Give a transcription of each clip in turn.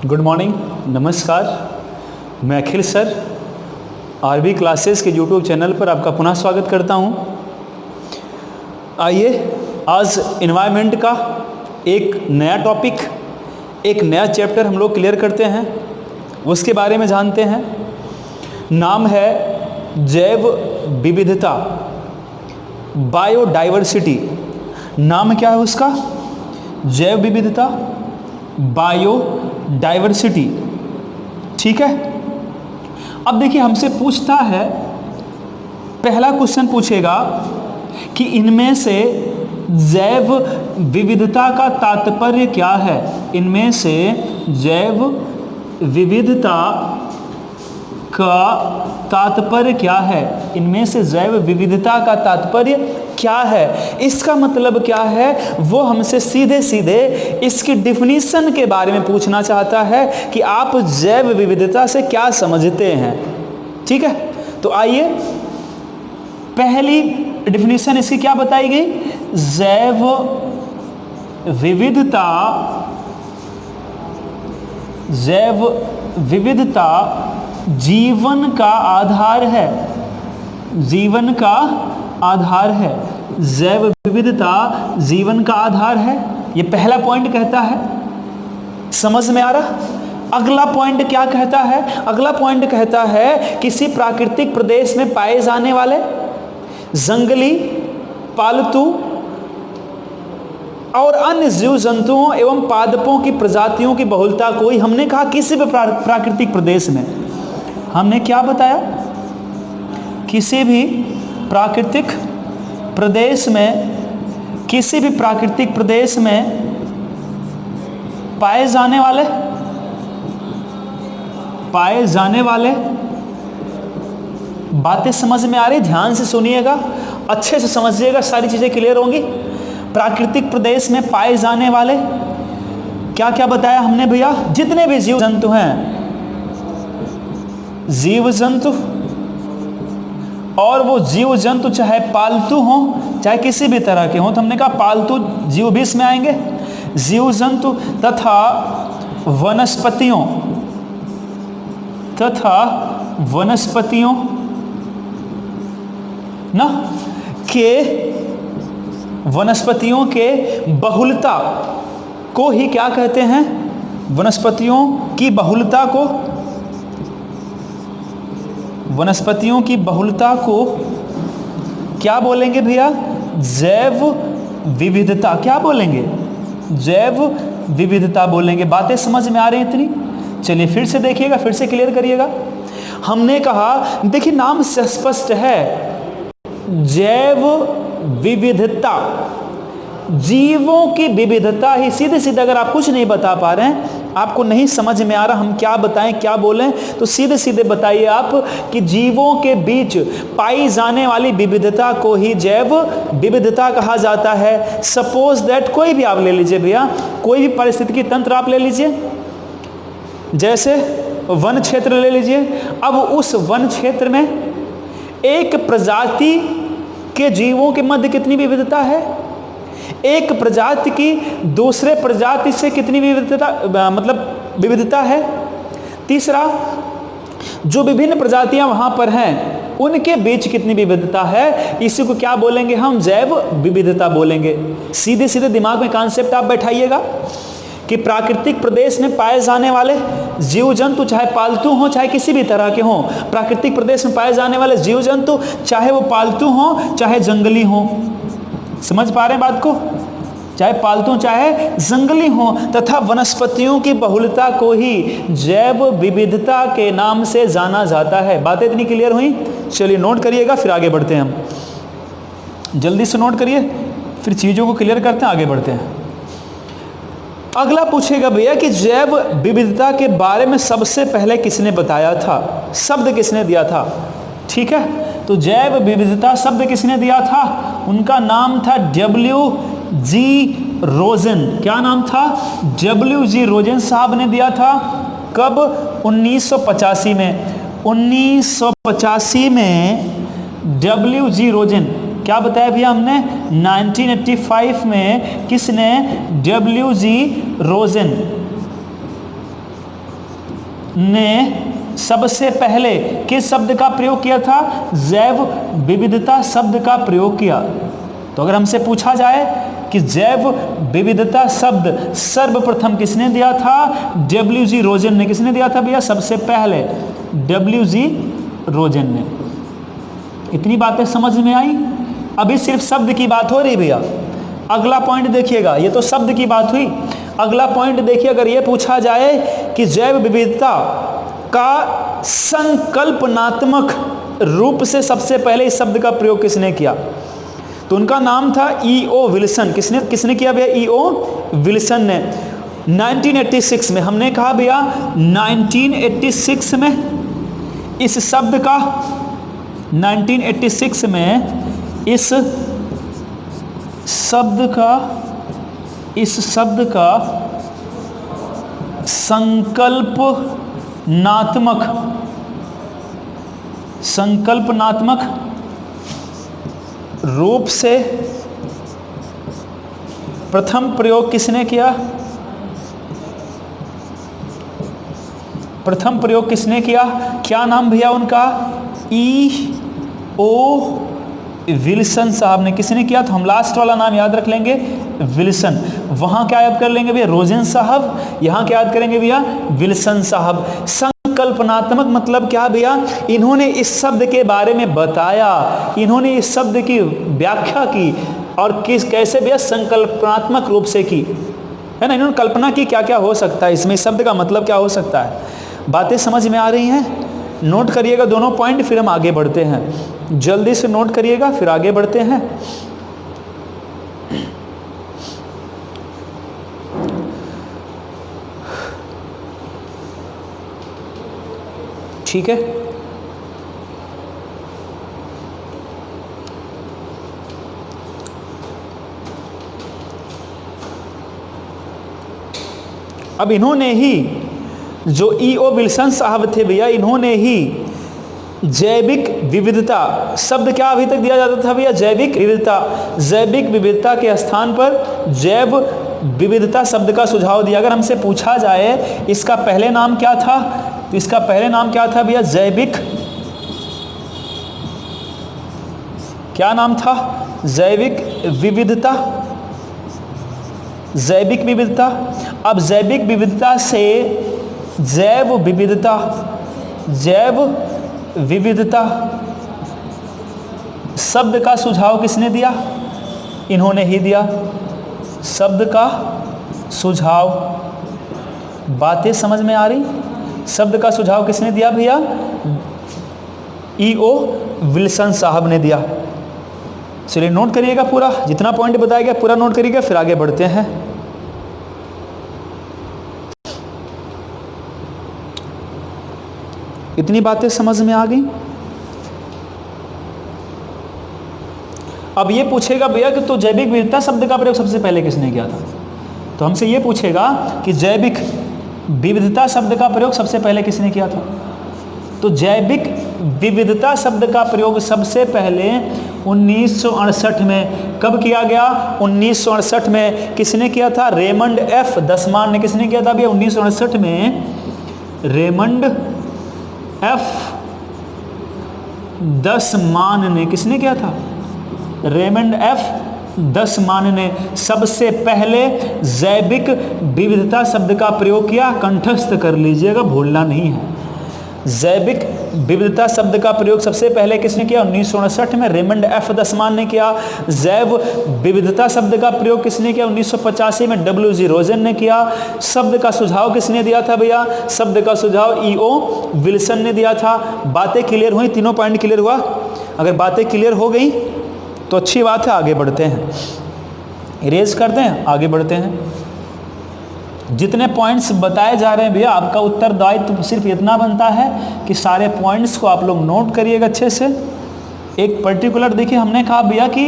Good morning, नमस्कार। मैं अखिल sir RB classes के यूट्यूब चैनल पर आपका पुनः स्वागत करता हूं। आइए आज इन्वायरमेंट का एक नया टॉपिक, एक नया चैप्टर हम लोग क्लियर करते हैं, उसके बारे में जानते हैं। नाम है जैव विविधता, बायोडाइवर्सिटी। नाम क्या है उसका? जैव विविधता, बायोडाइवर्सिटी। ठीक है। अब देखिए हमसे पूछता है, पहला क्वेश्चन पूछेगा कि इनमें से जैव विविधता का तात्पर्य क्या है। इनमें से जैव विविधता का तात्पर्य क्या है। इनमें से जैव विविधता का तात्पर्य क्या है, इसका मतलब क्या है, वो हमसे सीधे सीधे इसकी डिफिनीशन के बारे में पूछना चाहता है कि आप जैव विविधता से क्या समझते हैं। ठीक है, तो आइए पहली डिफिनीशन इसकी क्या बताई गई? जैव विविधता, जैव विविधता जीवन का आधार है। जीवन का आधार है। जैव विविधता जीवन का आधार है, ये पहला पॉइंट कहता है। समझ में आ रहा? अगला पॉइंट क्या कहता है? अगला पॉइंट कहता है किसी प्राकृतिक प्रदेश में पाए जाने वाले जंगली, पालतू और अन्य जीव जंतुओं एवं पादपों की प्रजातियों की बहुलता को ही हमने कहा किसी भी प्राकृतिक प्रदेश में। हमने क्या बताया? किसी भी प्राकृतिक प्रदेश में, किसी भी प्राकृतिक प्रदेश में पाए जाने वाले बातें समझ में आ रही? ध्यान से सुनिएगा, अच्छे से समझिएगा, सारी चीजें क्लियर होंगी। प्राकृतिक प्रदेश में पाए जाने वाले क्या क्या बताया हमने भैया? जितने भी जीव जंतु हैं, जीव जंतु, और वो जीव जंतु चाहे पालतू हों चाहे किसी भी तरह के हों, तो हमने कहा पालतू जीव भी इसमें आएंगे। जीव जंतु तथा वनस्पतियों ना के, वनस्पतियों के बहुलता को ही क्या कहते हैं? वनस्पतियों की बहुलता को, वनस्पतियों की बहुलता को क्या बोलेंगे भैया? जैव विविधता। क्या बोलेंगे? जैव विविधता बोलेंगे। बातें समझ में आ रही हैं इतनी? चलिए फिर से देखिएगा, फिर से क्लियर करिएगा। हमने कहा, देखिए नाम से स्पष्ट है, जैव विविधता, जीवों की विविधता ही। सीधे सीधे अगर आप कुछ नहीं बता पा रहे हैं, आपको नहीं समझ में आ रहा हम क्या बताएं क्या बोलें, तो सीधे सीधे बताइए आप कि जीवों के बीच पाई जाने वाली विविधता को ही जैव विविधता कहा जाता है। सपोज दैट, कोई भी आप ले लीजिए भैया, कोई भी पारिस्थितिकी तंत्र आप ले लीजिए, जैसे वन क्षेत्र ले लीजिए। अब उस वन क्षेत्र में एक प्रजाति के जीवों के मध्य कितनी विविधता है? एक प्रजाति की दूसरे प्रजाति से कितनी विविधता, मतलब विविधता है? तीसरा, जो विभिन्न प्रजातियां वहां पर हैं उनके बीच कितनी विविधता है? इसी को क्या बोलेंगे हम? जैव विविधता बोलेंगे। सीधे सीधे दिमाग में कॉन्सेप्ट आप बैठाइएगा कि प्राकृतिक प्रदेश में पाए जाने वाले जीव जंतु, चाहे पालतू हों चाहे किसी भी तरह के हों, प्राकृतिक प्रदेश में पाए जाने वाले जीव जंतु चाहे वो पालतू हों चाहे जंगली हों, समझ पा रहे हैं बात को? चाहे पालतू चाहे जंगली हों, तथा वनस्पतियों की बहुलता को ही जैव विविधता के नाम से जाना जाता है। बातें इतनी क्लियर हुई? चलिए नोट करिएगा, फिर आगे बढ़ते हैं। हम जल्दी से नोट करिए, फिर चीजों को क्लियर करते हैं, आगे बढ़ते हैं। अगला पूछेगा भैया कि जैव विविधता के बारे में सबसे पहले किसने बताया था? शब्द किसने दिया था? ठीक है, तो जैव विविधता शब्द किसने दिया था? उनका नाम था WG रोजन। क्या नाम था? WG रोजन साहब ने दिया था। कब? 1985 में। 1985 में WG रोजन, क्या बताया भैया हमने? 1985 में किसने? WG रोजन ने सबसे पहले किस शब्द का प्रयोग किया था? जैव विविधता शब्द का प्रयोग किया। तो अगर हमसे पूछा जाए कि जैव विविधता शब्द सर्वप्रथम किसने दिया था? डब्ल्यू.जी. रोजन ने। किसने दिया था भैया? सबसे पहले डब्ल्यू.जी. रोजन ने। इतनी बातें समझ में आई? अभी सिर्फ शब्द की बात हो रही भैया। अगला पॉइंट देखिएगा, ये तो शब्द की बात हुई। अगला पॉइंट देखिए, अगर ये पूछा जाए कि जैव विविधता का संकल्पनात्मक रूप से सबसे पहले इस शब्द का प्रयोग किसने किया? तो उनका नाम था ई.ओ. विल्सन। किसने किया भैया? ई.ओ. विल्सन ने 1986 में। हमने कहा भैया 1986 में इस शब्द का 1986 में इस शब्द का संकल्पनात्मक रूप से प्रथम प्रयोग किसने किया? प्रथम प्रयोग किसने किया? क्या नाम भैया उनका? ई.ओ. विल्सन साहब ने। किसने किया? तो हम लास्ट वाला नाम याद रख लेंगे, विल्सन। वहां क्या याद कर लेंगे भैया? रोजन साहब। यहां क्या याद करेंगे भैया? विल्सन साहब। संकल्पनात्मक मतलब क्या भैया? इन्होंने इस शब्द के बारे में बताया, इन्होंने इस शब्द की व्याख्या की और कैसे भैया? संकल्पनात्मक रूप से की, है ना। इन्होंने कल्पना की क्या क्या हो सकता है इसमें, इस शब्द का मतलब क्या हो सकता है। बातें समझ में आ रही हैं? नोट करिएगा दोनों पॉइंट, फिर हम आगे बढ़ते हैं। जल्दी से नोट करिएगा, फिर आगे बढ़ते हैं। ठीक है। अब इन्होंने ही, जो ई.ओ. विल्सन साहब थे भैया, इन्होंने ही जैविक विविधता शब्द क्या अभी तक दिया जाता था भैया? जैविक विविधता। जैविक विविधता के स्थान पर जैव विविधता शब्द का सुझाव दिया। अगर हमसे पूछा जाए इसका पहले नाम क्या था, तो इसका पहले नाम क्या था भैया? जैविक। क्या नाम था? जैविक विविधता। जैविक विविधता। अब जैविक विविधता से जैव विविधता, जैव विविधता शब्द का सुझाव किसने दिया? इन्होंने ही दिया। शब्द का सुझाव, बातें समझ में आ रही? शब्द का सुझाव किसने दिया भैया? ई.ओ. विल्सन साहब ने दिया। चलिए नोट करिएगा, पूरा जितना पॉइंट बताया गया पूरा नोट करिएगा, फिर आगे बढ़ते हैं। इतनी बातें समझ में आ गई? अब ये पूछेगा भैया कि तो जैविक विविधता शब्द का प्रयोग सबसे पहले किसने किया था? तो हमसे ये पूछेगा कि जैविक विविधता शब्द का प्रयोग सबसे पहले किसने किया था? तो जैविक विविधता शब्द का प्रयोग सबसे पहले 1968 में कब किया गया? 1968 में किसने किया था? रेमंड एफ दसमान ने। किसने किया था भैया? 1968 में रेमंड एफ दसमान ने। किसने किया था? रेमंड एफ दसमान ने सबसे पहले जैविक विविधता शब्द का प्रयोग किया। कंठस्थ कर लीजिएगा, भूलना नहीं है। जैविक विविधता शब्द का प्रयोग सबसे पहले किसने किया? 1959 में रेमंड एफ दसमान ने किया। जैव विविधता शब्द का प्रयोग किसने किया? 1985 में डब्ल्यू.जी. रोजन ने किया। शब्द का सुझाव किसने दिया था भैया? शब्द का सुझाव ई.ओ. विल्सन ने दिया था। बातें क्लियर हुई? तीनों पॉइंट क्लियर हुआ? अगर बातें क्लियर हो गई तो अच्छी बात है, आगे बढ़ते हैं। इरेज करते हैं, आगे बढ़ते हैं। जितने पॉइंट्स बताए जा रहे हैं भैया, आपका उत्तरदायित्व तो सिर्फ इतना बनता है कि सारे पॉइंट्स को आप लोग नोट करिएगा अच्छे से। एक पर्टिकुलर देखिए, हमने कहा भैया कि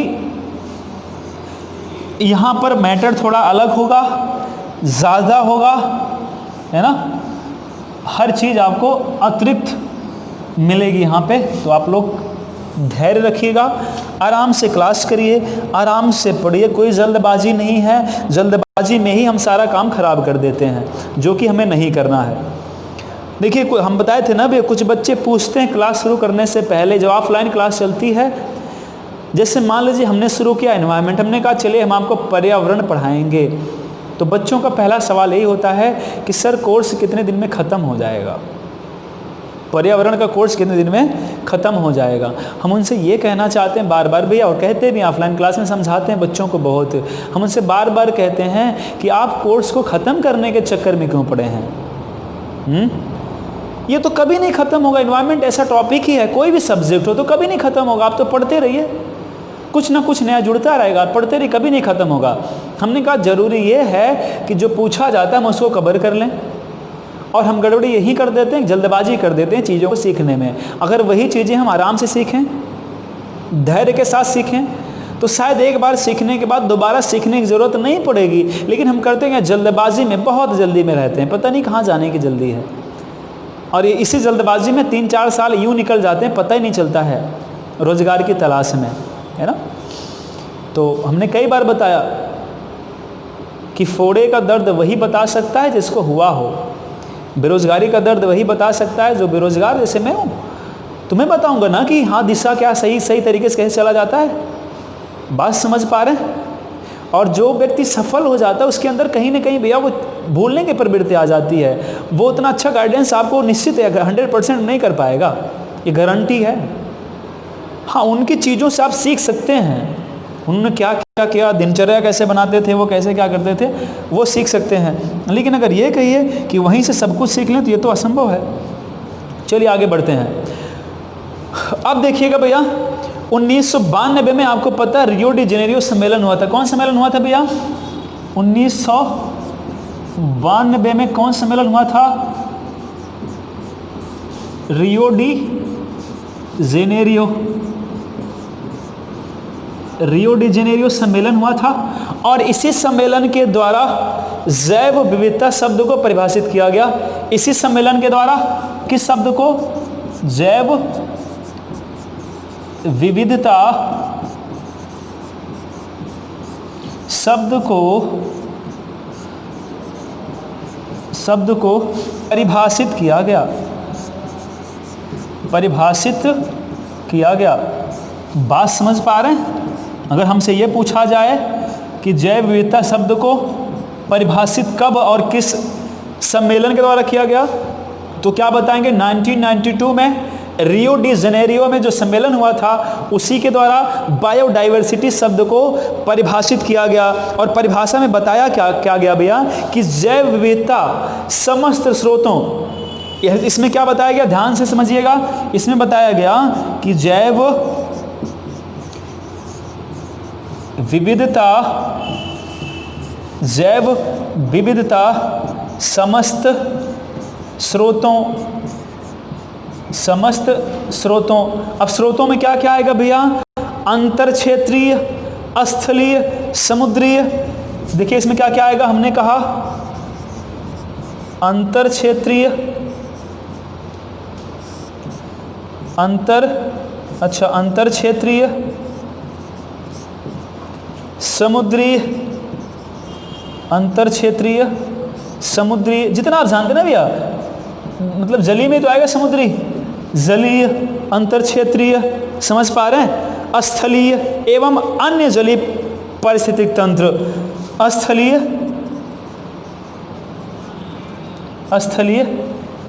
यहाँ पर मैटर थोड़ा अलग होगा, ज़्यादा होगा, है ना। हर चीज़ आपको अतिरिक्त मिलेगी यहाँ पे, तो आप लोग धैर्य रखिएगा, आराम से क्लास करिए, आराम से पढ़िए। कोई जल्दबाजी नहीं है, जल्दबाजी में ही हम सारा काम खराब कर देते हैं, जो कि हमें नहीं करना है। देखिए हम बताए थे ना भी, कुछ बच्चे पूछते हैं क्लास शुरू करने से पहले, जब ऑफलाइन क्लास चलती है, जैसे मान लीजिए हमने शुरू किया एनवायरनमेंट, हमने कहा चलिए हम आपको पर्यावरण पढ़ाएंगे, तो बच्चों का पहला सवाल यही होता है कि सर कोर्स कितने दिन में ख़त्म हो जाएगा, पर्यावरण का कोर्स कितने दिन में ख़त्म हो जाएगा। हम उनसे ये कहना चाहते हैं बार बार भी, और कहते भी ऑफलाइन क्लास में समझाते हैं बच्चों को बहुत, हम उनसे बार बार कहते हैं कि आप कोर्स को ख़त्म करने के चक्कर में क्यों पड़े हैं। ये तो कभी नहीं ख़त्म होगा। एनवायरनमेंट ऐसा टॉपिक ही है, कोई भी सब्जेक्ट हो तो कभी नहीं ख़त्म होगा। आप तो पढ़ते रहिए, कुछ ना कुछ नया जुड़ता रहेगा, पढ़ते रहिए, कभी नहीं ख़त्म होगा। हमने कहा ज़रूरी ये है कि जो पूछा जाता है हम उसको कवर कर लें, और हम गड़बड़ी यही कर देते हैं, जल्दबाजी कर देते हैं चीज़ों को सीखने में। अगर वही चीज़ें हम आराम से सीखें, धैर्य के साथ सीखें, तो शायद एक बार सीखने के बाद दोबारा सीखने की ज़रूरत नहीं पड़ेगी। लेकिन हम करते हैं जल्दबाजी में, बहुत जल्दी में रहते हैं, पता नहीं कहाँ जाने की जल्दी है, और ये इसी जल्दबाजी में 3-4 साल यूँ निकल जाते हैं, पता ही नहीं चलता है, रोज़गार की तलाश में, है ना। तो हमने कई बार बताया कि फोड़े का दर्द वही बता सकता है जिसको हुआ हो, बेरोज़गारी का दर्द वही बता सकता है जो बेरोज़गार जैसे मैं हूँ। तुम्हें बताऊँगा ना कि हाँ दिशा क्या सही तरीके से कैसे चला जाता है, बात समझ पा रहे हैं। और जो व्यक्ति सफल हो जाता है उसके अंदर कहीं ना कहीं भैया वो भूलने की प्रवृत्ति आ जाती है, वो उतना अच्छा गाइडेंस आपको निश्चित है 100% नहीं कर पाएगा, ये गारंटी है। हाँ, उनकी चीज़ों से आप सीख सकते हैं, उन्होंने क्या क्या किया, दिनचर्या कैसे बनाते थे, वो कैसे क्या करते थे, वो सीख सकते हैं। लेकिन अगर ये कहिए कि वहीं से सब कुछ सीख लें तो ये तो असंभव है। चलिए आगे बढ़ते हैं। अब देखिएगा भैया, 1992 में आपको पता है रियो डी जेनेरियो सम्मेलन हुआ था। कौन सम्मेलन हुआ था भैया? 1992 में कौन सम्मेलन हुआ था? Rio de Janeiro, Rio de Janeiro सम्मेलन हुआ था। और इसी सम्मेलन के द्वारा जैव विविधता शब्द को परिभाषित किया गया। इसी सम्मेलन के द्वारा किस शब्द को? जैव विविधता शब्द को परिभाषित किया गया, बात समझ पा रहे हैं? अगर हमसे ये पूछा जाए कि जैव विविधता शब्द को परिभाषित कब और किस सम्मेलन के द्वारा किया गया, तो क्या बताएंगे? 1992 में रियो डी जेनेरियो में जो सम्मेलन हुआ था उसी के द्वारा बायोडाइवर्सिटी शब्द को परिभाषित किया गया। और परिभाषा में बताया क्या गया भैया कि जैव विविधता समस्त स्रोतों, इसमें क्या बताया गया, ध्यान से समझिएगा। इसमें बताया गया कि जैव विविधता समस्त स्रोतों, अब स्रोतों में क्या क्या आएगा भैया? अंतर क्षेत्रीय, स्थलीय, समुद्रीय। देखिए इसमें क्या क्या आएगा, हमने कहा अंतर क्षेत्रीय, अंतर क्षेत्रीय, समुद्री, अंतर क्षेत्रीय, समुद्री, जितना आप जानते ना भैया, मतलब जलीय में तो आएगा समुद्री, जलीय, अंतर क्षेत्रीय, समझ पा रहे हैं? स्थलीय एवं अन्य जलीय पारिस्थितिक तंत्र, स्थलीय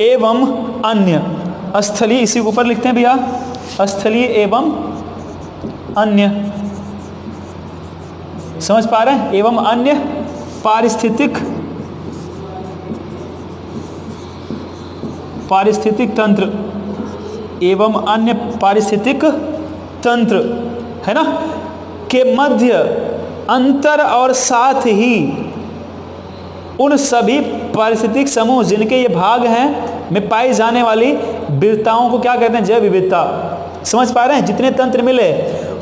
एवं अन्य, स्थलीय इसी के ऊपर लिखते हैं भैया, स्थलीय एवं अन्य, समझ पा रहे हैं? एवं अन्य पारिस्थितिक तंत्र, एवं अन्य पारिस्थितिक तंत्र, है ना, के मध्य अंतर और साथ ही उन सभी पारिस्थितिक समूह जिनके ये भाग हैं में पाई जाने वाली विविधताओं को क्या कहते हैं? जैव विविधता। समझ पा रहे हैं? जितने तंत्र मिले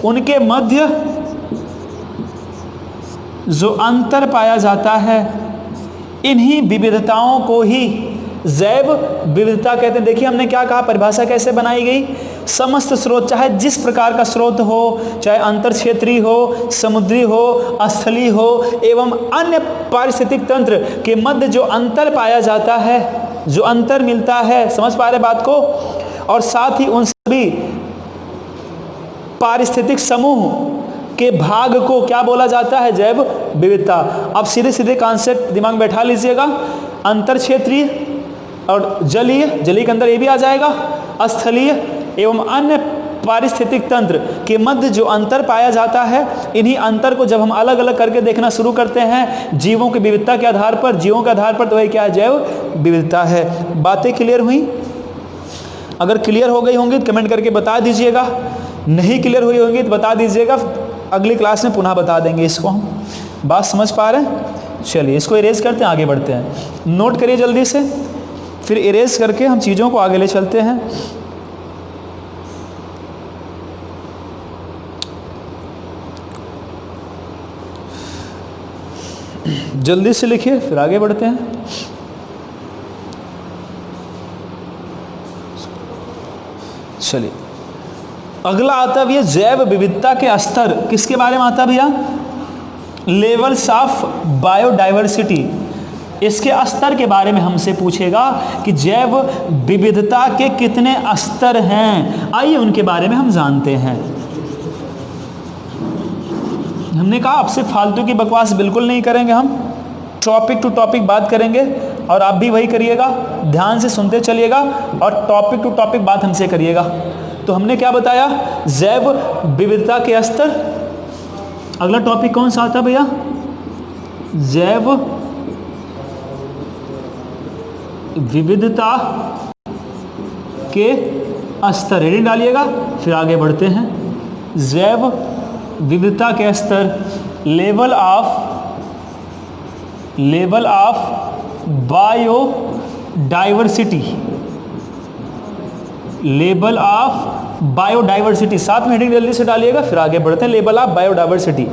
उनके मध्य जो अंतर पाया जाता है, इन्हीं विविधताओं को ही जैव विविधता कहते हैं। देखिए हमने क्या कहा, परिभाषा कैसे बनाई गई, समस्त स्रोत, चाहे जिस प्रकार का स्रोत हो, चाहे अंतर क्षेत्रीय हो, समुद्री हो, स्थलीय हो, एवं अन्य पारिस्थितिक तंत्र के मध्य जो अंतर पाया जाता है, जो अंतर मिलता है, समझ पा रहे बात को, और साथ ही उन सभी पारिस्थितिक समूह के भाग को क्या बोला जाता है, जैव विविधता। अब सीधे सीधे कॉन्सेप्ट दिमाग में बैठा लीजिएगा, अंतर क्षेत्रीय और जलीय, जलीय के अंदर ये भी आ जाएगा, स्थलीय एवं अन्य पारिस्थितिक तंत्र के मध्य जो अंतर पाया जाता है, इन्हीं अंतर को जब हम अलग अलग करके देखना शुरू करते हैं जीवों की विविधता के आधार पर, जीवों के आधार पर, तो वही क्या है, जैव विविधता है। बातें क्लियर हुई? अगर क्लियर हो गई होंगी तो कमेंट करके बता दीजिएगा, नहीं क्लियर हुई होंगी तो बता दीजिएगा, अगली क्लास में पुनः बता देंगे इसको हम। बात समझ पा रहे हैं? चलिए इसको इरेज करते हैं, आगे बढ़ते हैं। नोट करिए जल्दी से, फिर इरेज करके हम चीज़ों को आगे ले चलते हैं। जल्दी से लिखिए, फिर आगे बढ़ते हैं। चलिए अगला आता है भैया जैव विविधता के स्तर। किसके बारे में आता है भैया? Levels of biodiversity. इसके स्तर के बारे में हमसे पूछेगा कि जैव विविधता के कितने स्तर हैं। आइए उनके बारे में हम जानते हैं। हमने कहा आपसे फालतू की बकवास बिल्कुल नहीं करेंगे, हम टॉपिक टू टॉपिक बात करेंगे, और आप भी वही करिएगा, ध्यान से सुनते चलिएगा और टॉपिक टू टॉपिक बात हमसे करिएगा। तो हमने क्या बताया, जैव विविधता के स्तर। अगला टॉपिक कौन सा आता भैया? जैव विविधता के स्तर। हेडिंग डालिएगा, फिर आगे बढ़ते हैं। जैव विविधता के स्तर, level of biodiversity, level of biodiversity. साथ में हेडिंग जल्दी से डालिएगा, फिर आगे बढ़ते हैं। लेवल ऑफ बायोडाइवर्सिटी,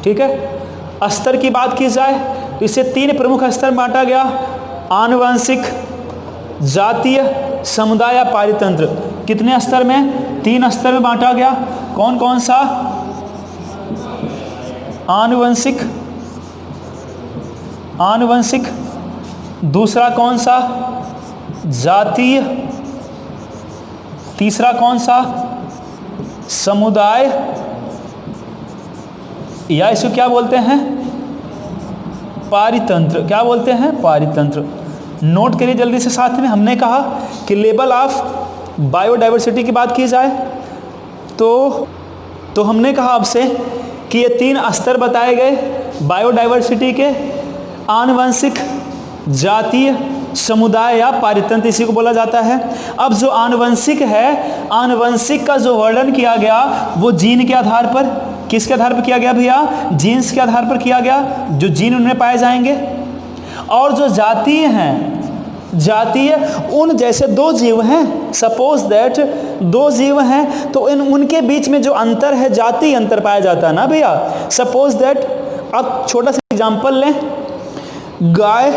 ठीक है। स्तर की बात की जाए तो इसे 3 प्रमुख स्तर में बांटा गया, आनुवंशिक, जातीय, समुदाय, पारितंत्र। कितने स्तर में? 3 स्तर में बांटा गया। कौन कौन सा? आनुवंशिक, दूसरा कौन सा? जातीय, तीसरा कौन सा? समुदाय, या इसको क्या बोलते हैं? पारितंत्र। क्या बोलते हैं? पारितंत्र। नोट करिए जल्दी से साथ में। हमने कहा कि लेवल ऑफ बायोडाइवर्सिटी की बात की जाए तो हमने कहा आपसे कि ये 3 स्तर बताए गए बायोडाइवर्सिटी के, आनुवंशिक, जातीय, समुदाय या पारितंत्र, इसी को बोला जाता है। अब जो आनुवंशिक है, आनुवंशिक का जो वर्णन किया गया वो जीन के आधार पर, किसके आधार पर किया गया भैया? जीन्स के आधार पर किया गया, जो जीन उनमें पाए जाएंगे। और जो जातीय हैं, जातीय उन जैसे 2 जीव हैं, सपोज दैट 2 जीव हैं, तो उनके बीच में जो अंतर है, जातीय अंतर पाया जाता है ना भैया। सपोज दैट आप छोटा सा एग्जांपल लें, गाय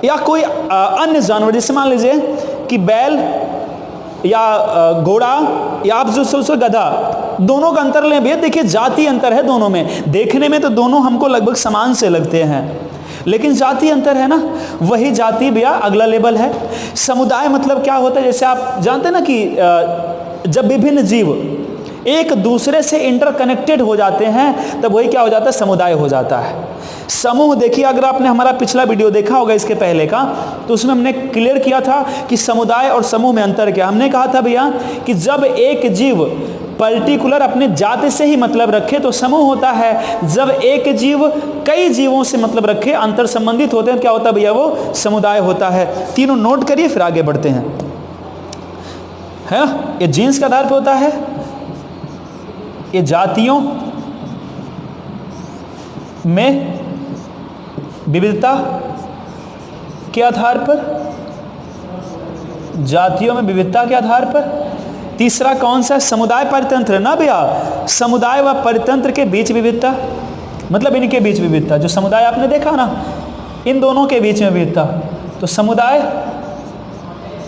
या कोई अन्य जानवर, जैसे मान लीजिए कि बैल या घोड़ा या आप जो गधा, दोनों का अंतर लें भैया, देखिए जातीय अंतर है दोनों में। देखने में तो दोनों हमको लगभग समान से लगते हैं, लेकिन जातीय अंतर है ना। वही जाति भैया अगला लेवल है। समुदाय मतलब क्या होता है? जैसे आप जानते हैं ना कि जब विभिन्न जीव एक दूसरे से इंटरकनेक्टेड हो जाते हैं तब वही क्या हो जाता है? समुदाय हो जाता है। समूह, देखिए अगर आपने हमारा पिछला वीडियो देखा होगा इसके पहले का, तो उसमें हमने क्लियर किया था कि समुदाय और समूह में अंतर क्या। हमने कहा था भैया कि जब एक जीव पर्टिकुलर अपने जाति से ही मतलब रखे तो समूह होता है, जब एक जीव कई जीवों से मतलब रखे, अंतर संबंधित होते हैं, क्या होता है भैया? वो समुदाय होता है। तीनों नोट करिए, फिर आगे बढ़ते हैं। है ये जीन्स के आधार पर होता है, ये जातियों में विविधता के आधार पर, जातियों में विविधता के आधार पर। तीसरा कौन सा? समुदाय परितंत्र ना भैया, समुदाय व परितंत्र के बीच विविधता, मतलब इनके बीच विविधता। जो समुदाय आपने देखा ना, इन दोनों के बीच में विविधता। तो समुदाय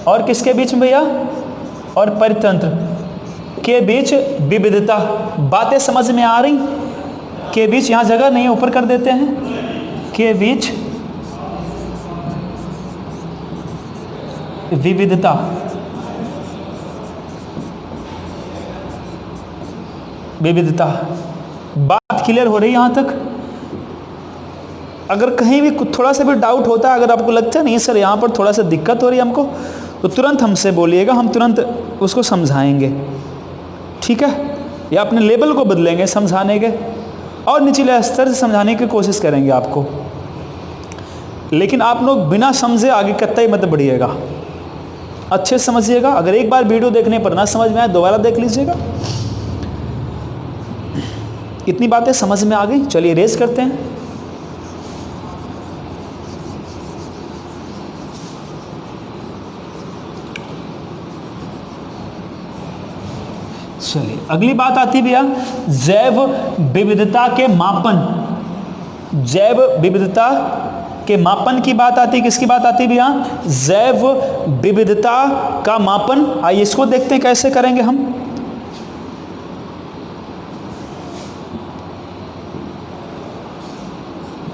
और किसके बीच में भैया, और परितंत्र के बीच विविधता। बातें समझ में आ रही? के बीच यहाँ जगह नहीं है, ऊपर कर देते हैं, के बीच विविधता। विविधता, बात क्लियर हो रही यहाँ तक? अगर कहीं भी थोड़ा सा भी डाउट होता है, अगर आपको लगता है नहीं सर यहाँ पर थोड़ा सा दिक्कत हो रही है हमको, तो तुरंत हमसे बोलिएगा, हम तुरंत उसको समझाएंगे, ठीक है? या अपने लेवल को बदलेंगे समझाने के, और निचले स्तर से समझाने की कोशिश करेंगे आपको। लेकिन आप लोग बिना समझे आगे कतई मत बढ़िएगा, अच्छे से समझिएगा। अगर एक बार वीडियो देखने पर ना समझ में आए, दोबारा देख लीजिएगा। इतनी बातें समझ में आ गई? चलिए रेज करते हैं। चलिए अगली बात आती भैया जैव विविधता के मापन। जैव विविधता के मापन की बात आती, किसकी बात आती भैया? जैव विविधता का मापन। आइए इसको देखते हैं कैसे करेंगे हम।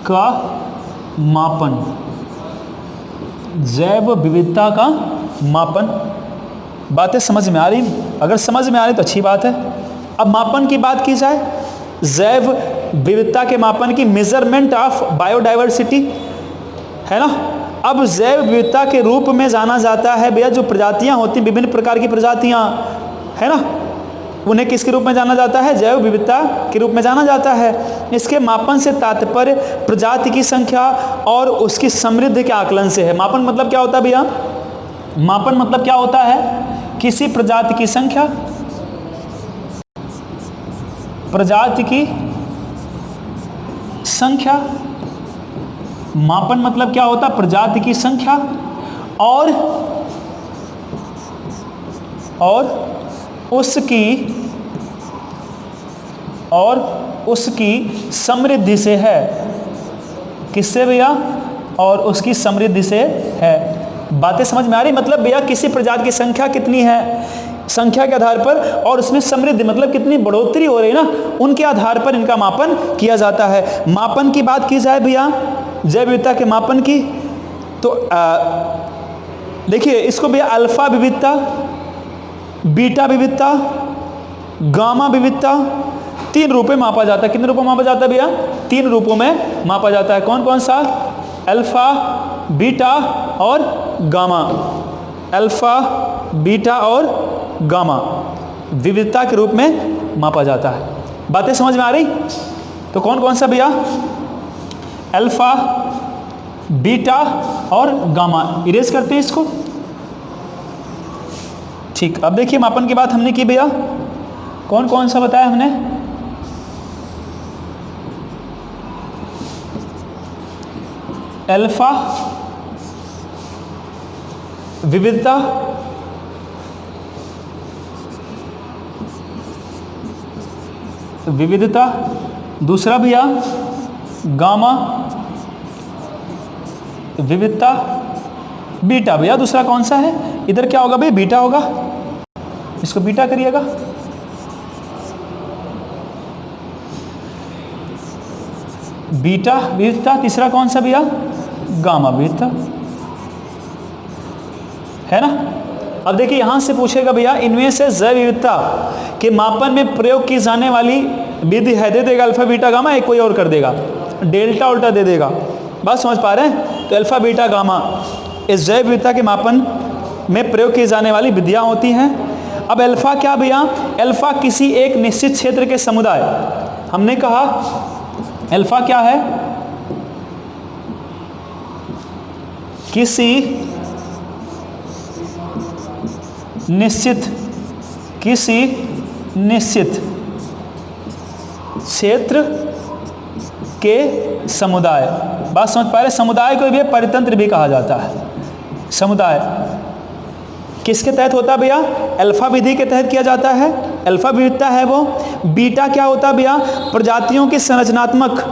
का मापन, जैव विविधता का मापन। बातें समझ में आ रही? अगर समझ में आ रही तो अच्छी बात है। अब मापन की बात की जाए, जैव विविधता के मापन की, मेजरमेंट ऑफ बायोडाइवर्सिटी, है ना। अब जैव विविधता के रूप में जाना जाता है भैया जो प्रजातियां होती हैं, विभिन्न प्रकार की प्रजातियां, है ना, उन्हें किसके रूप में जाना जाता है? जैव विविधता के रूप में जाना जाता है। इसके मापन से तात्पर्य प्रजाति की संख्या और उसकी समृद्धि के आकलन से है। मापन मतलब क्या होता है भैया? मापन मतलब क्या होता है? किसी प्रजाति की संख्या, प्रजाति की संख्या, मापन मतलब क्या होता है? प्रजाति की संख्या और उसकी समृद्धि से है। किससे भैया? और उसकी समृद्धि से है। बातें समझ में आ रही? मतलब भैया किसी प्रजाति की संख्या कितनी है, संख्या के आधार पर, और उसमें समृद्धि मतलब कितनी बढ़ोतरी हो रही है ना, उनके आधार पर इनका मापन किया जाता है। मापन की बात की जाए भैया जैव विविधता के मापन की, तो देखिए इसको भैया अल्फा विविधता, बीटा विविधता, गामा विविधता, 3 रूपों में मापा जाता है। कितने रूपों में मापा जाता है भैया? 3 रूपों में मापा जाता है। कौन कौन सा? अल्फा, बीटा और गामा। अल्फा, बीटा और गामा विविधता के रूप में मापा जाता है। बातें समझ में आ रही? तो कौन कौन सा भैया? अल्फा, बीटा और गामा। इरेज करते हैं इसको। ठीक, अब देखिए मापन की बात हमने की भैया, कौन कौन सा बताया हमने? अल्फा विविधता, विविधता, दूसरा भैया गामा विविधता, बीटा भैया दूसरा कौन सा है? इधर क्या होगा भैया? बीटा होगा। इसको बीटा करिएगा। बीटा विविधता, तीसरा कौन सा भैया? गामा विविधता, है ना। अब देखिए यहां से पूछेगा भैया इनमें से जैव विविधता के मापन में प्रयोग की जाने वाली विधि है, दे देगा अल्फा बीटा गामा, एक कोई और कर देगा, डेल्टा उल्टा दे देगा। बात समझ पा रहे हैं? तो अल्फा बीटा गामा इस जैव विविधता के मापन में प्रयोग की जाने वाली विधियां होती हैं। अब अल्फा क्या भैया? अल्फा किसी एक निश्चित क्षेत्र के समुदाय, हमने कहा अल्फा क्या है? किसी निश्चित क्षेत्र के समुदाय। बात समझ पा रहे? समुदाय को भी परितंत्र भी कहा जाता है। समुदाय किसके तहत होता है भैया? अल्फा विधि के तहत किया जाता है। अल्फा विविधता है वो। बीटा क्या होता है भैया? प्रजातियों की संरचनात्मक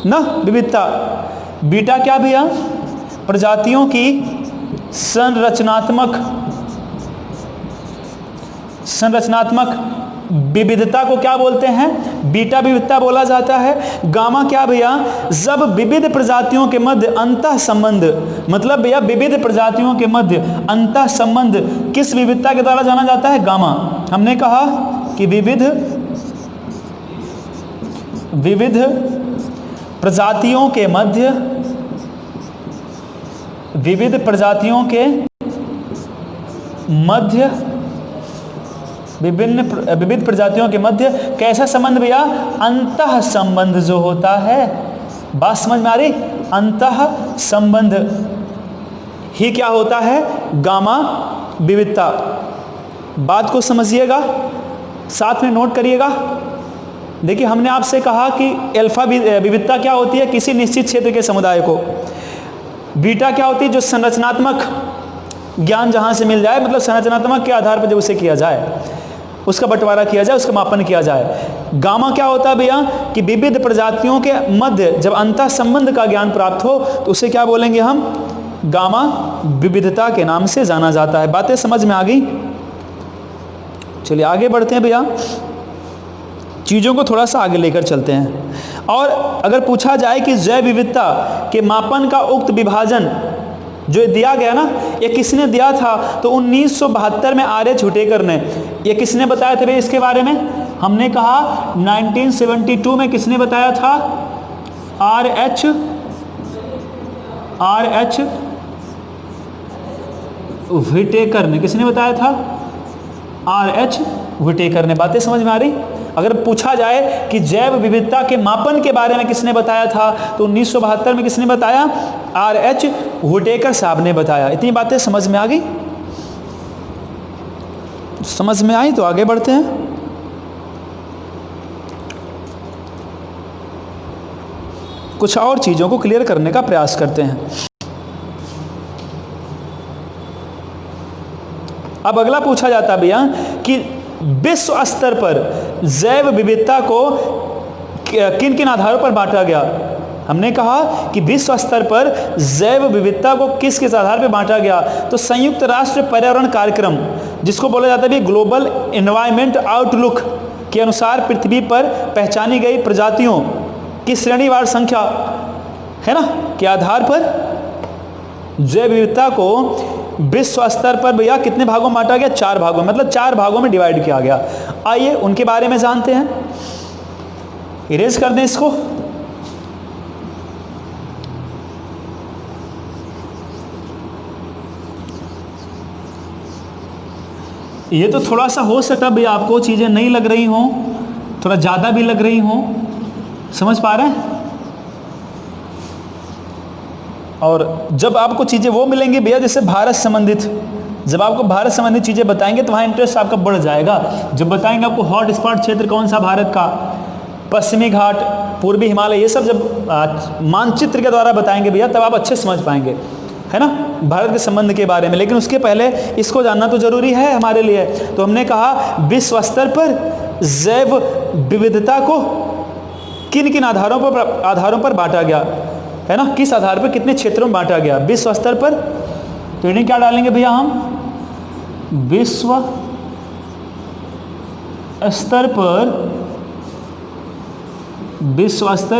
ना विविधता। बीटा क्या भैया? प्रजातियों की संरचनात्मक विविधता को क्या बोलते हैं? बीटा विविधता बोला जाता है। गामा क्या भैया? जब विविध प्रजातियों के मध्य अंतः संबंध, मतलब भैया विविध प्रजातियों के मध्य अंतः संबंध किस विविधता के द्वारा जाना जाता है? गामा। हमने कहा कि विविध प्रजातियों के मध्य, विविध प्रजातियों के मध्य, विविध प्रजातियों के मध्य कैसा संबंध भैया? अंतः संबंध जो होता है। बात समझ में आ रही? अंतः संबंध ही क्या होता है? गामा विविधता। बात को समझिएगा, साथ में नोट करिएगा। देखिए, हमने आपसे कहा कि अल्फा विविधता क्या होती है? किसी निश्चित क्षेत्र के समुदाय को। बीटा क्या होती है? जो संरचनात्मक ज्ञान जहां से मिल जाए, मतलब संरचनात्मक के आधार पर जब उसे किया जाए, उसका बंटवारा किया जाए, उसका मापन किया जाए। गामा क्या होता है भैया? कि विविध प्रजातियों के मध्य जब अंतः संबंध का ज्ञान प्राप्त हो तो उसे क्या बोलेंगे हम? गामा विविधता के नाम से जाना जाता है। बातें समझ में आ गई? चलिए आगे बढ़ते हैं भैया, चीज़ों को थोड़ा सा आगे लेकर चलते हैं। और अगर पूछा जाए कि जैव विविधता के मापन का उक्त विभाजन जो दिया गया ना, ये किसने दिया था? तो 1972 में आर.एच. हुटेकर ने। ये किसने बताया था भाई इसके बारे में? हमने कहा 1972 में किसने बताया था? आर.एच. हुटेकर ने। किसने बताया था? आर.एच. हुटेकर ने। बातें समझ में आ रही? अगर पूछा जाए कि जैव विविधता के मापन के बारे में किसने बताया था, तो 1972 में किसने बताया? आर.एच. हुटेकर साहब ने बताया। इतनी बातें समझ में आ गई? समझ में आई तो आगे बढ़ते हैं। कुछ और चीजों को क्लियर करने का प्रयास करते हैं। अब अगला पूछा जाता है भैया कि विश्व स्तर पर जैव विविधता को किन किन आधारों पर बांटा गया? हमने कहा कि विश्व स्तर पर जैव विविधता को किस किस आधार पर बांटा गया? तो संयुक्त राष्ट्र पर्यावरण कार्यक्रम, जिसको बोला जाता है ग्लोबल एनवायरनमेंट आउटलुक के अनुसार पृथ्वी पर पहचानी गई प्रजातियों की श्रेणीवार संख्या है ना के आधार पर जैव विविधता को विश्व स्तर पर भैया कितने भागों में बांटा गया? 4 भागों, मतलब 4 भागों में डिवाइड किया गया। आइए उनके बारे में जानते हैं। इरेज कर दें इसको। ये तो थोड़ा सा हो सकता है भैया आपको चीजें नहीं लग रही हों, थोड़ा ज्यादा भी लग रही हों। समझ पा रहे हैं? और जब आपको चीज़ें वो मिलेंगी भैया जैसे भारत संबंधित, जब आपको भारत संबंधित चीज़ें बताएंगे तो वहाँ इंटरेस्ट आपका बढ़ जाएगा। जब बताएंगे आपको हॉट स्पॉट क्षेत्र कौन सा भारत का, पश्चिमी घाट, पूर्वी हिमालय, ये सब जब मानचित्र के द्वारा बताएंगे भैया तब आप अच्छे समझ पाएंगे, है ना, भारत के संबंध के बारे में। लेकिन उसके पहले इसको जानना तो जरूरी है हमारे लिए। तो हमने कहा विश्व स्तर पर जैव विविधता को किन किन आधारों पर बांटा गया, है ना, किस आधार पर कितने क्षेत्रों में बांटा गया विश्व स्तर पर। तो इन्हें क्या डालेंगे भैया हम? विश्व स्तर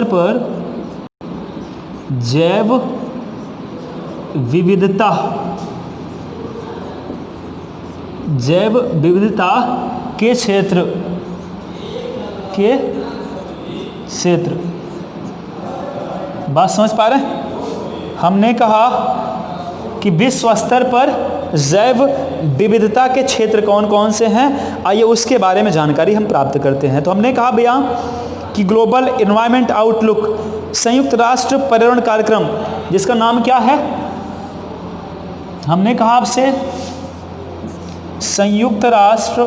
पर जैव विविधता के क्षेत्र बात समझ पा रहे हैं? हमने कहा कि विश्व स्तर पर जैव विविधता के क्षेत्र कौन कौन से हैं, आइए उसके बारे में जानकारी हम प्राप्त करते हैं। तो हमने कहा भैया कि ग्लोबल एनवायरनमेंट आउटलुक, संयुक्त राष्ट्र पर्यावरण कार्यक्रम, जिसका नाम क्या है? हमने कहा आपसे संयुक्त राष्ट्र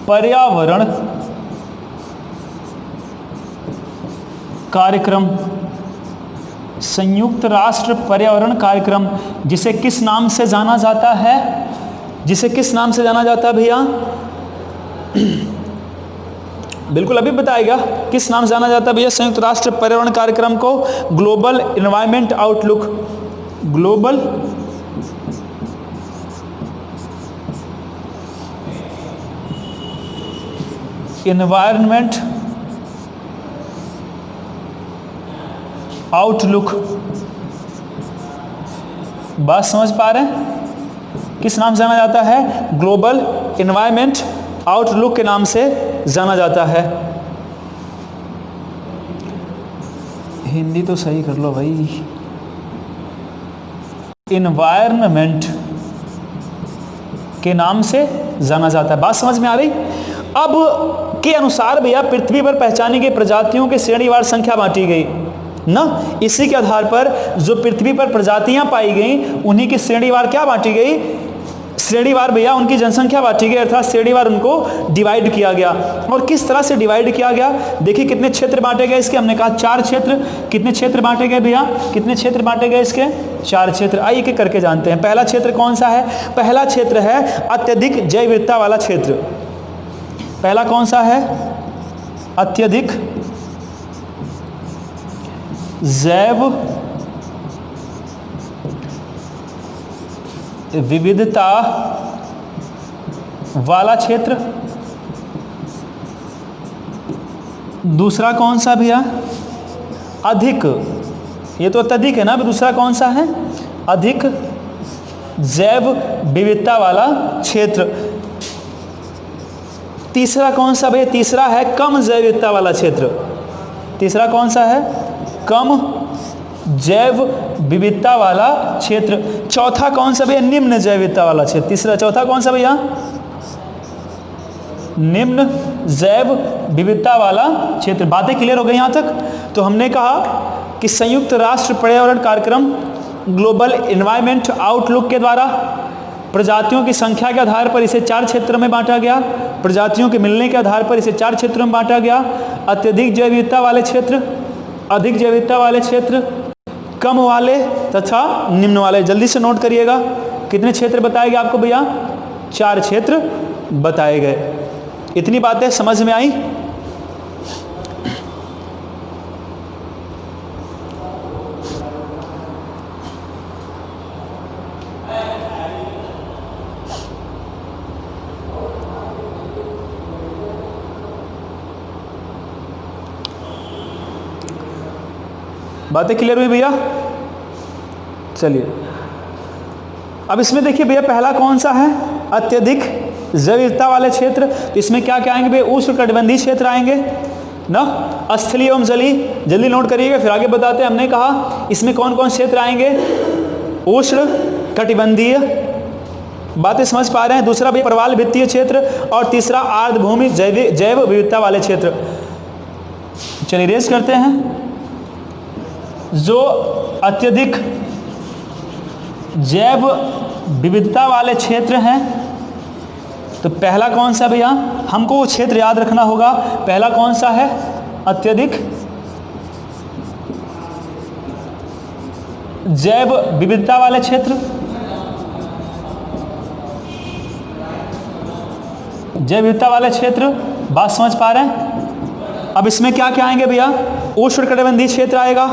पर्यावरण कार्यक्रम, संयुक्त राष्ट्र पर्यावरण कार्यक्रम, जिसे किस नाम से जाना जाता है? जिसे किस नाम से जाना जाता है भैया? बिल्कुल अभी बताएगा किस नाम से जाना जाता है भैया संयुक्त राष्ट्र पर्यावरण कार्यक्रम को? Global environment outlook. Global environment outlook. बात समझ पा रहे हैं? किस नाम से जाना जाता है? ग्लोबल एनवायरनमेंट आउटलुक के नाम से जाना जाता है। हिंदी तो सही कर लो भाई। एनवायरनमेंट के नाम से जाना जाता है। बात समझ में आ रही? अब के अनुसार भैया पृथ्वी पर पहचानी गई प्रजातियों की श्रेणीवार संख्या बांटी गई ना। इसी के आधार पर जो पृथ्वी पर प्रजातियां पाई गई उन्हीं की श्रेणीवार क्या बांटी गई? श्रेणीवार भैया उनकी जनसंख्या बांटी गई, अर्थात श्रेणीवार उनको डिवाइड किया गया। और किस तरह से डिवाइड किया गया? देखिए कितने क्षेत्र बांटे गए इसके, हमने कहा 4 क्षेत्र। कितने क्षेत्र बांटे गए भैया? कितने क्षेत्र बांटे गए इसके? 4 क्षेत्र। आइए एक करके जानते हैं। पहला क्षेत्र कौन सा है? पहला क्षेत्र है अत्यधिक जैव विविधता वाला क्षेत्र। पहला कौन सा है? अत्यधिक जैव विविधता वाला क्षेत्र। दूसरा कौन सा भैया? अधिक, ये तो अत्यधिक है ना। दूसरा कौन सा है? अधिक जैव विविधता वाला क्षेत्र। तीसरा कौन सा भैया? तीसरा है कम जैव विविधता वाला क्षेत्र। तीसरा कौन सा है? कम जैव विविधता वाला क्षेत्र। चौथा कौन सा भैया? निम्न जैव विविधता वाला क्षेत्र। तीसरा चौथा कौन सा भैया? निम्न जैव विविधता वाला क्षेत्र। बातें क्लियर हो गई यहाँ तक? तो हमने कहा कि संयुक्त राष्ट्र पर्यावरण कार्यक्रम ग्लोबल एनवायरनमेंट आउटलुक के द्वारा प्रजातियों की संख्या के आधार पर इसे 4 क्षेत्रों में बांटा गया। प्रजातियों के मिलने के आधार पर इसे 4 क्षेत्रों में बांटा गया। अत्यधिक जैव विविधता वाले क्षेत्र, अधिक जैव विविधता वाले क्षेत्र, कम वाले तथा निम्न वाले। जल्दी से नोट करिएगा। कितने क्षेत्र बताए गए आपको भैया? 4 क्षेत्र बताए गए। इतनी बातें समझ में आई? बातें क्लियर हुई भैया? चलिए अब इसमें देखिए भैया पहला कौन सा है? अत्यधिक जैव विविधता वाले क्षेत्र। तो इसमें क्या क्या आएंगे भैया? उष्णकटिबंधीय क्षेत्र आएंगे ना, स्थलीय एवं जलीय। जल्दी नोट करिएगा फिर आगे बताते हैं। हमने कहा इसमें कौन कौन क्षेत्र आएंगे? उष्णकटिबंधीय। बातें समझ पा रहे हैं? दूसरा भैया प्रवाल भित्तीय क्षेत्र और तीसरा आर्द्रभूमि जैव विविधता वाले क्षेत्र। चलिए रेस करते हैं। जो अत्यधिक जैव विविधता वाले क्षेत्र हैं तो पहला कौन सा भैया? हमको वो क्षेत्र याद रखना होगा। पहला कौन सा है? अत्यधिक जैव विविधता वाले क्षेत्र। जैव विविधता वाले क्षेत्र। बात समझ पा रहे हैं? अब इसमें क्या क्या आएंगे भैया? उष्णकटिबंधीय क्षेत्र आएगा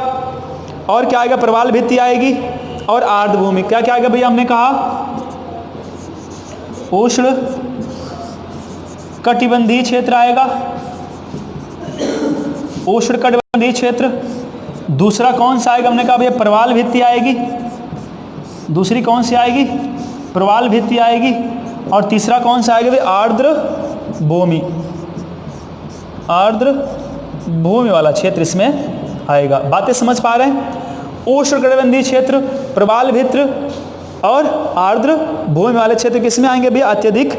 और क्या आएगा? प्रवाल भित्ति आएगी और आर्द्रभूमि। क्या क्या आएगा भैया? हमने कहा उष्ण कटिबंधीय क्षेत्र आएगा, उष्ण कटिबंधीय क्षेत्र। दूसरा कौन सा आएगा? हमने कहा भैया प्रवाल भित्ति आएगी। दूसरी कौन सी आएगी? प्रवाल भित्ति आएगी। और तीसरा कौन सा आएगा भैया? आर्द्र भूमि। आर्द्र भूमि वाला क्षेत्र इसमें आएगा। बातें समझ पा रहे हैं? उष्णकटिबंधीय क्षेत्र, प्रवाल भित्र और आर्द्र भूमि वाले क्षेत्र किसमें आएंगे भैया? अत्यधिक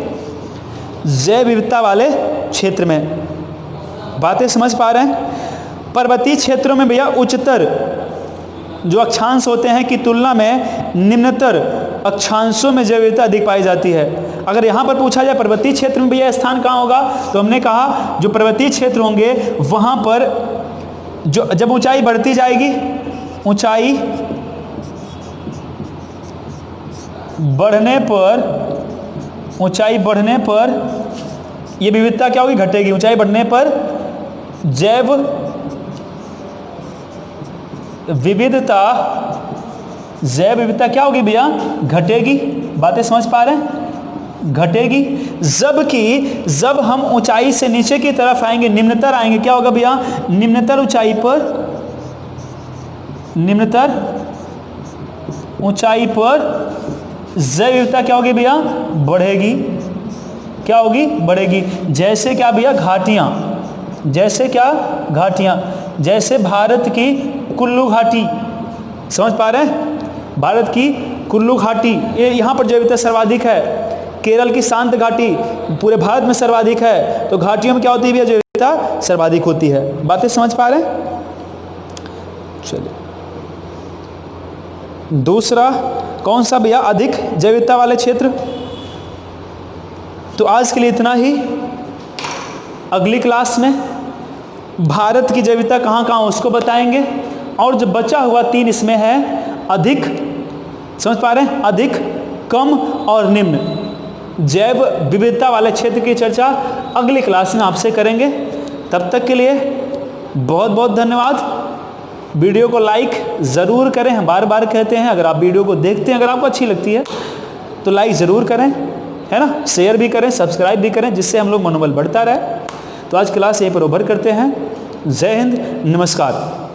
जैव विविधता वाले क्षेत्र में। बातें समझ पा रहे हैं? पर्वतीय क्षेत्रों में भैया उच्चतर जो अक्षांश होते हैं की तुलना में निम्नतर अक्षांशों में जैव विविधता अधिक पाई जाती है। अगर यहाँ पर पूछा जाए पर्वतीय क्षेत्र में भैया स्थान कहाँ होगा, तो हमने कहा जो पर्वतीय क्षेत्र होंगे वहाँ पर जो जब ऊंचाई बढ़ती जाएगी, ऊंचाई बढ़ने पर ऊंचाई बढ़ने पर ये विविधता क्या होगी, घटेगी। ऊंचाई बढ़ने पर जैव विविधता क्या होगी भैया, घटेगी। बातें समझ पा रहे हैं, घटेगी। जब हम ऊंचाई से नीचे की तरफ आएंगे, निम्नतर आएंगे, क्या होगा भैया, निम्नतर ऊंचाई पर जैव विविधता क्या होगी भैया, बढ़ेगी। क्या होगी, बढ़ेगी। जैसे क्या भैया, घाटियां। जैसे क्या, घाटियां। जैसे भारत की कुल्लू घाटी, समझ पा रहे हैं, भारत की कुल्लू घाटी, ये यहाँ पर जैव विविधता सर्वाधिक है। केरल की शांत घाटी पूरे भारत में सर्वाधिक है। तो घाटियों में क्या होती है भैया, जैव विविधता सर्वाधिक होती है। बातें समझ पा रहे हैं। चलिए दूसरा, कौन सा भैया, अधिक जैव विविधता वाले क्षेत्र। तो आज के लिए इतना ही। अगली क्लास में भारत की जैव विविधता कहाँ कहाँ उसको बताएंगे, और जो बचा हुआ 3 इसमें है अधिक, समझ पा रहे हैं, अधिक, कम और निम्न जैव विविधता वाले क्षेत्र की चर्चा अगली क्लास में आपसे करेंगे। तब तक के लिए बहुत बहुत धन्यवाद। वीडियो को लाइक ज़रूर करें, हम बार बार कहते हैं, अगर आप वीडियो को देखते हैं, अगर आपको अच्छी लगती है तो लाइक ज़रूर करें, है ना, शेयर भी करें, सब्सक्राइब भी करें, जिससे हम लोग मनोबल बढ़ता रहे। तो आज क्लास यहीं पर ओवर करते हैं। जय हिंद, नमस्कार।